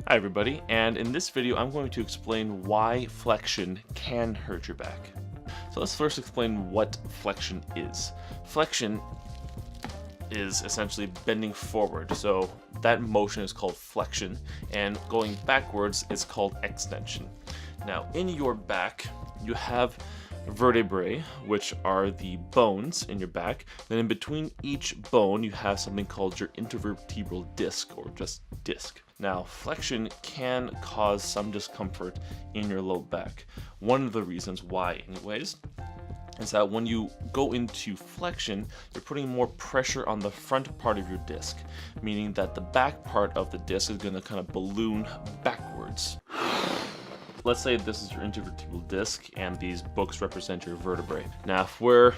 Hi everybody, and in this video I'm going to explain why flexion can hurt your back. So let's first explain what flexion is. Flexion is essentially bending forward, so that motion is called flexion, and going backwards is called extension. Now in your back you have vertebrae, which are the bones in your back. Then in between each bone you have something called your intervertebral disc, or just disc. Now flexion can cause some discomfort in your low back. One of the reasons why anyways is that when you go into flexion, you're putting more pressure on the front part of your disc, meaning that the back part of the disc is going to kind of balloon backwards. Let's say this is your intervertebral disc and these books represent your vertebrae. Now if we're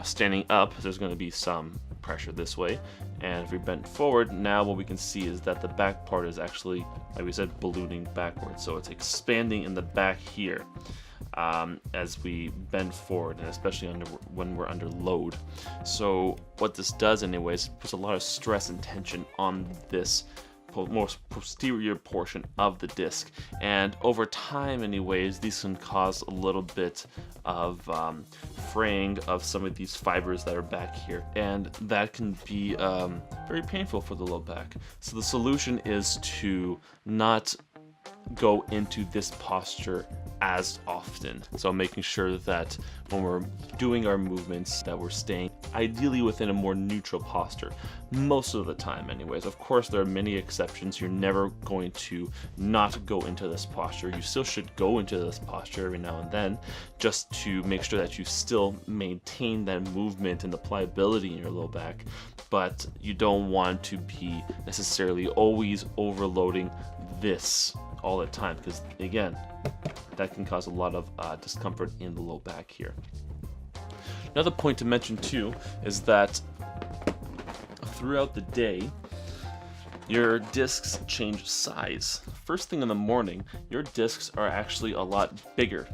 standing up, there's going to be some pressure this way, and if we bend forward, now what we can see is that the back part is actually, like we said, ballooning backwards. So it's expanding in the back here as we bend forward, and especially when we're under load. So what this does anyways, puts a lot of stress and tension on this most posterior portion of the disc, and over time anyways these can cause a little bit of fraying of some of these fibers that are back here, and that can be very painful for the low back. So the solution is to not go into this posture as often. So making sure that when we're doing our movements that we're staying ideally within a more neutral posture most of the time anyways. Of course there are many exceptions. You're never going to not go into this posture. You still should go into this posture every now and then, just to make sure that you still maintain that movement and the pliability in your low back, but you don't want to be necessarily always overloading this all the time, because again that can cause a lot of discomfort in the low back here. Another point to mention too is that throughout the day your discs change size. First thing in the morning your discs are actually a lot bigger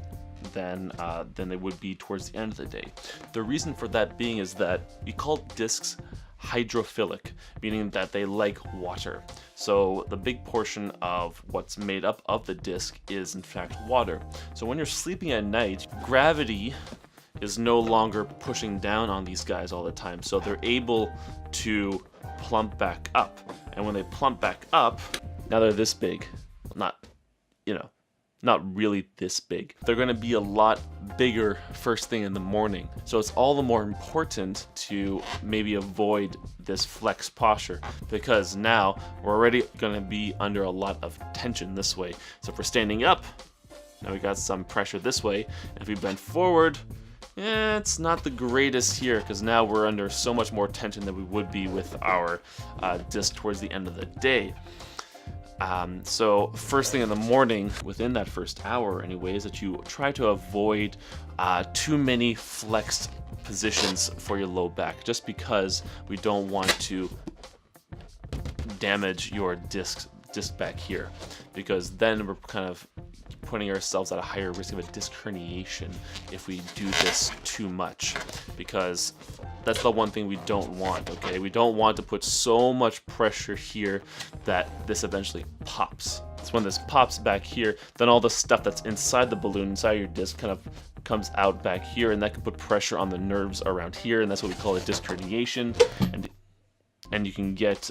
than they would be towards the end of the day. The reason for that being is that we call discs hydrophilic, meaning that they like water. So the big portion of what's made up of the disc is in fact water. So when you're sleeping at night, gravity is no longer pushing down on these guys all the time, so they're able to plump back up. And when they plump back up, now they're this big, not really this big. They're going to be a lot bigger first thing in the morning. So it's all the more important to maybe avoid this flex posture, because now we're already going to be under a lot of tension this way. So if we're standing up, now we got some pressure this way. And if we bend forward, it's not the greatest here, because now we're under so much more tension than we would be with our disc towards the end of the day. So first thing in the morning, within that first hour anyways, that you try to avoid too many flexed positions for your low back, just because we don't want to damage your disc back here, because then we're kind of putting ourselves at a higher risk of a disc herniation if we do this too much, because that's the one thing we don't want, okay? We don't want to put so much pressure here that this eventually pops. So when this pops back here, then all the stuff that's inside the balloon, inside your disc, kind of comes out back here, and that can put pressure on the nerves around here, and that's what we call a disc herniation. And you can get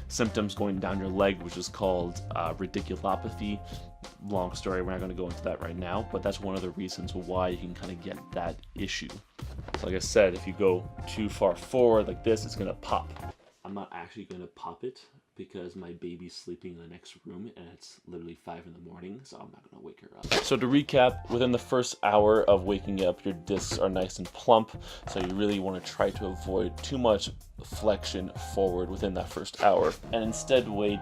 symptoms going down your leg, which is called radiculopathy. Long story, we're not going to go into that right now, but that's one of the reasons why you can kind of get that issue. So like I said, if you go too far forward like this, it's going to pop. I'm not actually going to pop it because my baby's sleeping in the next room and it's literally 5 in the morning, so I'm not going to wake her up. So to recap, within the first hour of waking up, your discs are nice and plump, so you really want to try to avoid too much flexion forward within that first hour, and instead wait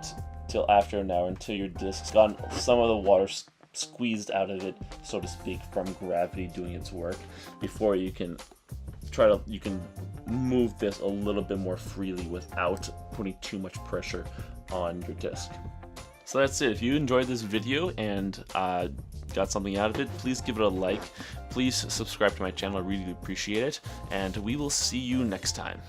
till after an hour until your disc's gotten some of the water squeezed out of it, so to speak, from gravity doing its work, before you can move this a little bit more freely without putting too much pressure on your disc. So that's it. If you enjoyed this video and got something out of it, please give it a like. Please subscribe to my channel. I really appreciate it. And we will see you next time.